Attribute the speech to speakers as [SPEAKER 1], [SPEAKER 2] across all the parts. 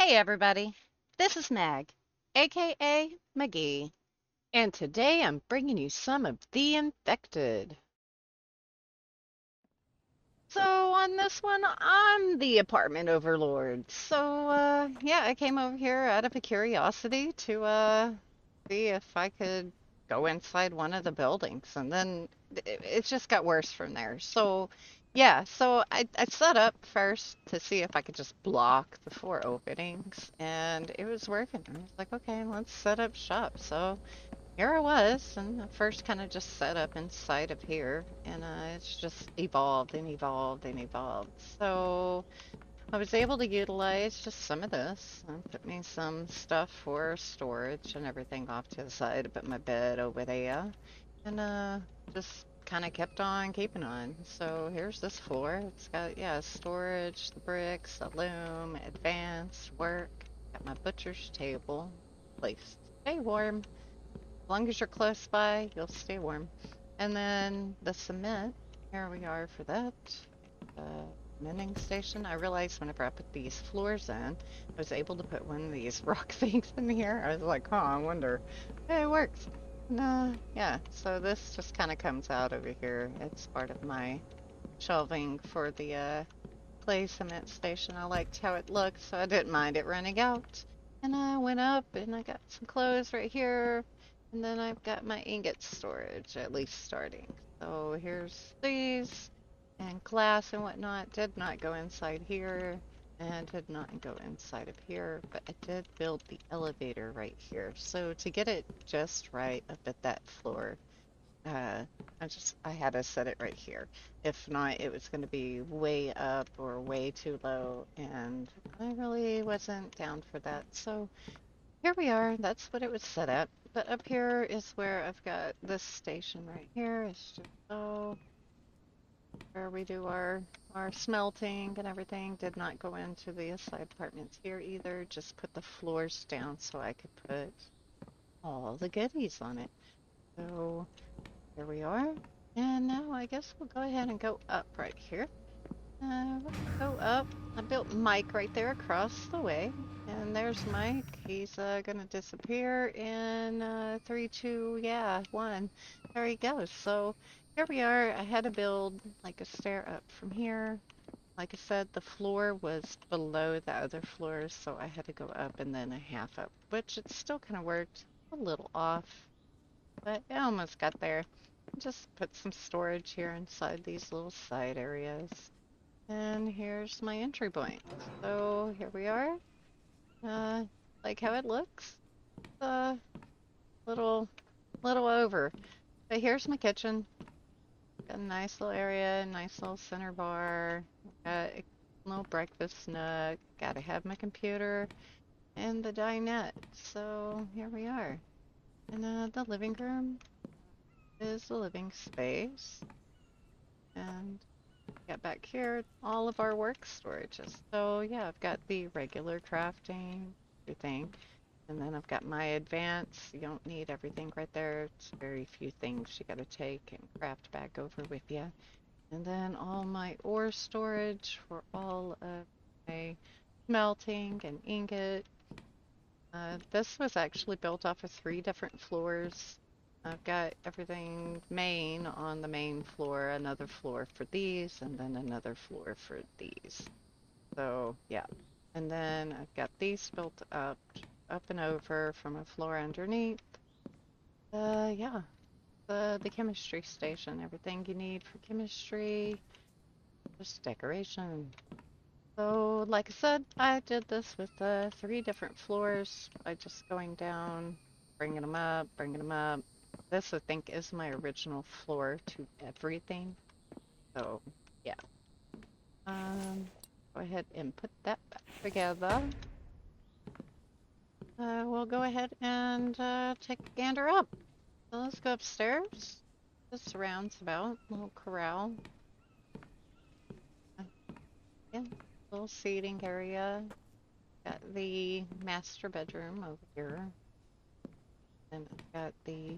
[SPEAKER 1] Hey everybody, this is Mag, aka McGee, and today I'm bringing you some of The Infected. So on this one, I'm the apartment overlord. Yeah, I came over here out of a curiosity to see if I could go inside one of the buildings, and then it just got worse from there. I set up first to see if I could just block the four openings, and it was working. I was like, okay, let's set up shop. So here I was, and I first kind of just set up inside of here, and it's just evolved and evolved and evolved. So I was able to utilize just some of this and put me some stuff for storage and everything off to the side. I put my bed over there, and just kind of kept on keeping on. So here's this floor. It's got, yeah, storage, the bricks, the loom, advanced work. Got my butcher's table, place to stay warm. As long as you're close by, you'll stay warm. And then the cement, here we are for that. The mending station. I realized whenever I put these floors in, I was able to put one of these rock things in here. I was like, huh, I wonder. Hey, it works. No, yeah, so this just kind of comes out over here. It's part of my shelving for the clay cement station. I liked how it looked, so I didn't mind it running out. And I went up and I got some clothes right here. And then I've got my ingot storage, at least starting. So here's these and glass and whatnot. Did not go inside here and did not go inside of here, but I did build the elevator right here. So to get it just right up at that floor, uh, I had to set it right here. If not, it was going to be way up or way too low, and I really wasn't down for that. So here we are. That's what it was set at. But up here is where I've got this station right here. It's just where we do our smelting and everything. Did not go into the side apartments here either. Just put the floors down so I could put all the goodies on it. So here we are. And now I guess we'll go ahead and go up right here. Let's go up. I built Mike right there across the way. And there's Mike. He's gonna disappear in 3, 2, yeah, 1. There he goes. So here we are. I had to build like a stair up from here. Like I said, the floor was below the other floors, so I had to go up and then a half up, which it still kind of worked a little off, but I almost got there. Just put some storage here inside these little side areas. And here's my entry point. So here we are. Uh, like how it looks. Uh, little, little over. But here's my kitchen. Got a nice little area, nice little center bar. Got a little breakfast nook. Gotta have my computer and the dinette. So here we are. And the living room is the living space. And got back here all of our work storages. So yeah, I've got the regular crafting, everything. And then I've got my advance. You don't need everything right there. It's very few things you gotta take and craft back over with you. And then all my ore storage for all of my smelting and ingot. This was actually built off of 3 different floors. I've got everything main on the main floor, another floor for these, and then another floor for these. So, yeah. And then I've got these built up and over from a floor underneath. Yeah, the chemistry station, everything you need for chemistry, just decoration. So, like I said, I did this with 3 different floors by just going down, bringing them up, bringing them up. This, I think, is my original floor to everything. So, yeah. Um, Go ahead and put that back together. We'll go ahead and take a gander up. So let's go upstairs. This surrounds about little corral. Uh, Yeah, little seating area. Got the master bedroom over here. And I've got the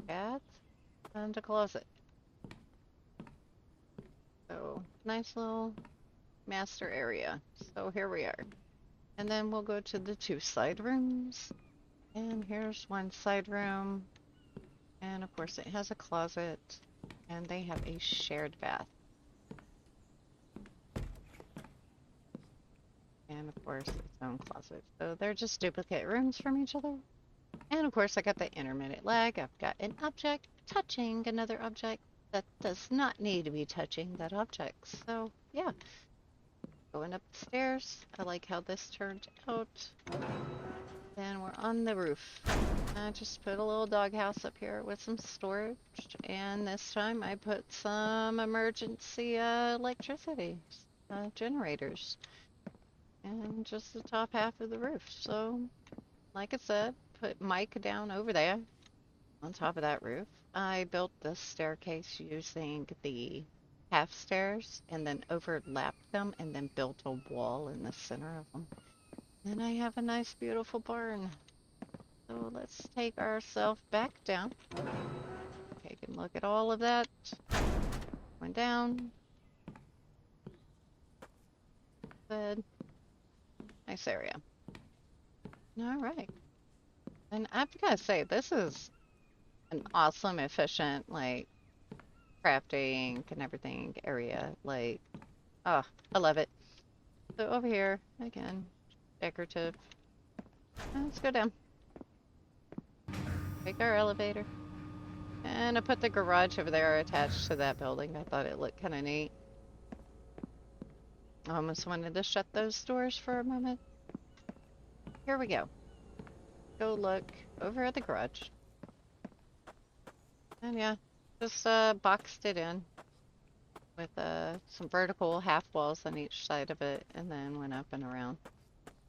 [SPEAKER 1] bath and a closet. So nice little master area. So here we are. And then we'll go to the 2 side rooms. And here's one side room. And of course it has a closet. And they have a shared bath. And of course its own closet. So they're just duplicate rooms from each other. And of course I got the intermittent lag. I've got an object touching another object that does not need to be touching that object. So yeah, going up the stairs. I like how this turned out. Then we're on the roof. I just put a little doghouse up here with some storage, and this time I put some emergency electricity generators, and just the top half of the roof. So, like I said, put Mike down over there on top of that roof. I built this staircase using the half stairs and then overlapped them and then built a wall in the center of them. Then I have a nice, beautiful barn. So let's take ourselves back down. Take a look at all of that. Went down. Good. Nice area. All right. And I've got to say, this is an awesome, efficient, like, crafting and everything area. Like, oh, I love it. So over here, again, decorative. Let's go down. Take our elevator. And I put the garage over there attached to that building. I thought it looked kind of neat. I almost wanted to shut those doors for a moment. Here we go. Go look over at the garage. And yeah, just boxed it in with some vertical half walls on each side of it and then went up and around.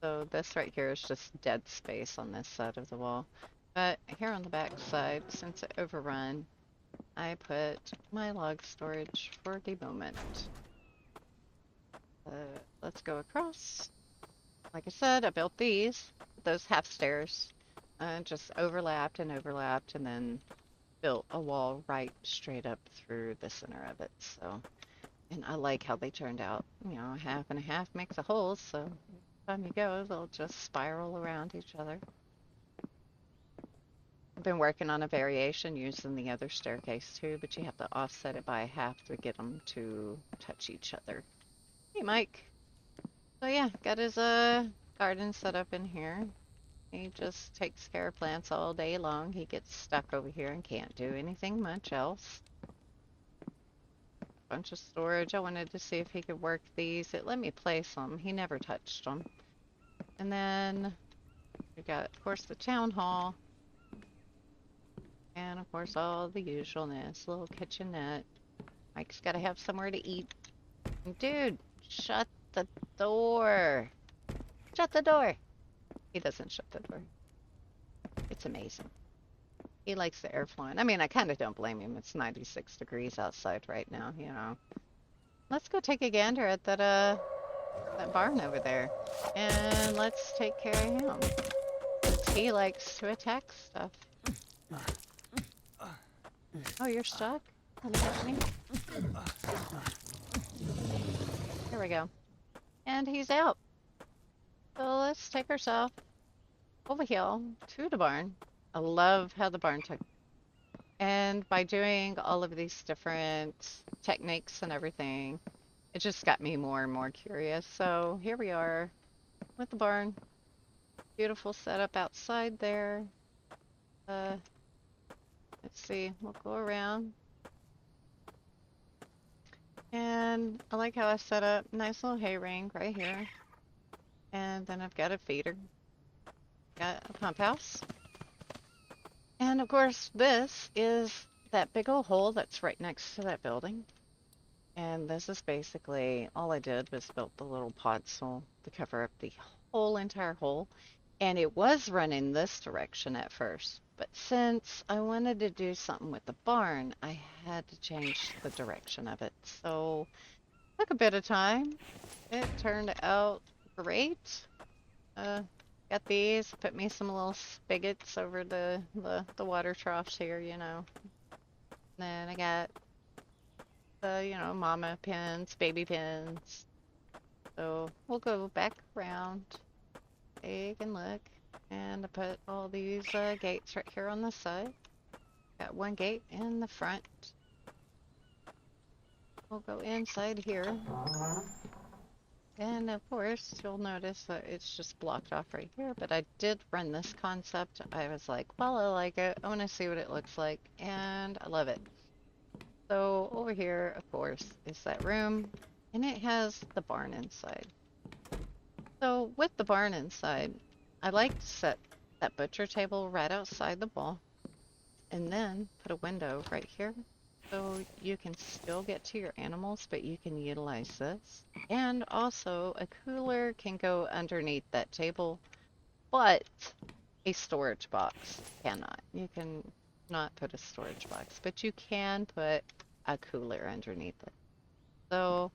[SPEAKER 1] So this right here is just dead space on this side of the wall. But here on the back side, since it overrun, I put my log storage for the moment. Let's go across. Like I said, I built those half stairs, just overlapped and overlapped, and then built a wall right straight up through the center of it. So, and I like how they turned out. You know, half and a half makes a hole, so every time you go, they'll just spiral around each other. I've been working on a variation using the other staircase too, but you have to offset it by half to get them to touch each other. Hey, Mike. So yeah, got his garden set up in here. He just takes care of plants all day long. He gets stuck over here and can't do anything much else. Bunch of storage. I wanted to see if he could work these. It let me place them. He never touched them. And then we got, of course, the town hall. And of course, all the usualness. Little kitchenette. Mike's got to have somewhere to eat. Dude, shut the door. Shut the door. He doesn't shut the door. It's amazing. He likes the air flowing. I mean, I kind of don't blame him. It's 96 degrees outside right now, you know. Let's go take a gander at that barn over there. And let's take care of him. He likes to attack stuff. Oh, you're stuck? Can you help me? Here we go. And he's out. So let's take ourselves over here to the barn. I love how the barn took. And by doing all of these different techniques and everything, it just got me more and more curious. So here we are with the barn. Beautiful setup outside there. Let's see, we'll go around. And I like how I set up nice little hay ring right here. And then I've got a feeder. Got a pump house. And of course, this is that big old hole that's right next to that building. And this is basically, all I did was built the little podzol to cover up the whole entire hole. And it was running this direction at first. But since I wanted to do something with the barn, I had to change the direction of it. So it took a bit of time. It turned out great. Got these, put me some little spigots over the water troughs here, you know. Then I got the, you know, mama pins, baby pins. So we'll go back around. take and look. And I put all these gates right here on the side. Got one gate in the front. We'll go inside here. And of course, you'll notice that it's just blocked off right here, but I did run this concept. I was like, well, I like it. I want to see what it looks like, and I love it. So over here, of course, is that room, and it has the barn inside. So with the barn inside, I like to set that butcher table right outside the wall, and then put a window right here. So you can still get to your animals, but you can utilize this. And also a cooler can go underneath that table, but a storage box cannot. You can not put a storage box, but you can put a cooler underneath it. So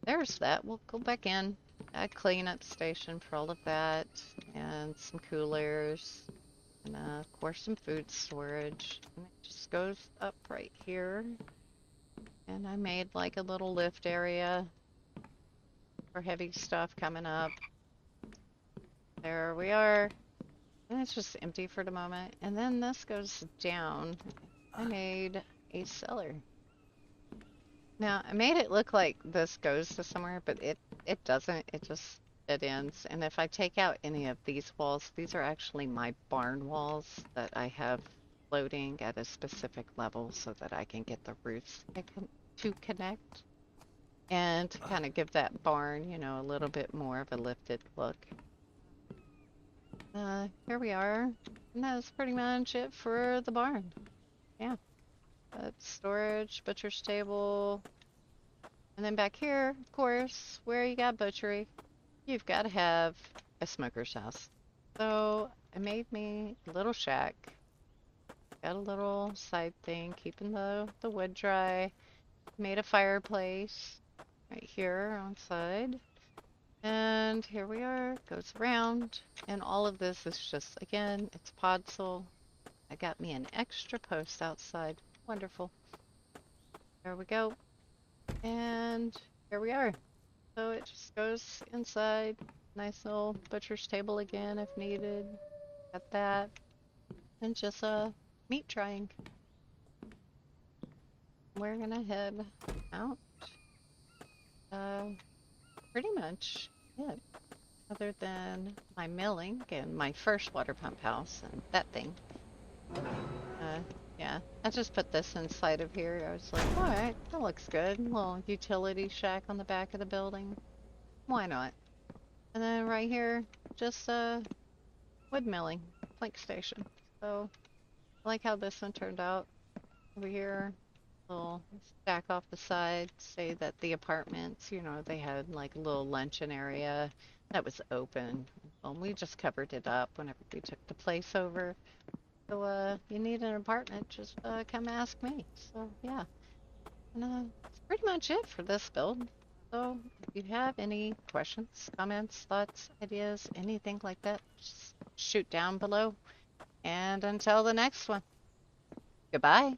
[SPEAKER 1] there's that. We'll go back in, a cleanup station for all of that, and some coolers, and of course some food storage. And it just goes up right here. And I made like a little lift area for heavy stuff coming up. There we are. And it's just empty for the moment. And then this goes down. I made a cellar. Now, I made it look like this goes to somewhere, but it doesn't. It ends. And if I take out any of these walls, these are actually my barn walls that I have floating at a specific level so that I can get the roofs to connect and to kind of give that barn, you know, a little bit more of a lifted look. Here we are. And that's pretty much it for the barn. Yeah. That's storage, butcher's table. And then back here, of course, where you got butchery, you've got to have a smoker's house. So I made me a little shack. Got a little side thing, keeping the wood dry. Made a fireplace right here on side. And here we are, goes around. And all of this is just, again, it's podzol. I got me an extra post outside. Wonderful. There we go. And here we are. So it just goes inside. Nice little butcher's table again if needed. Got that. And just a meat drying. We're gonna head out. Pretty much it. Other than my milling and my first water pump house and that thing. Yeah, I just put this inside of here. I was like, all right, that looks good. Little utility shack on the back of the building. Why not? And then right here, just wood milling, plank station. So I like how this one turned out. Over here, little stack off the side, say that the apartments, you know, they had like a little luncheon area that was open. Well, we just covered it up whenever we took the place over. So, you need an apartment, just come ask me. So, yeah. And that's pretty much it for this build. So, if you have any questions, comments, thoughts, ideas, anything like that, just shoot down below. And until the next one, goodbye.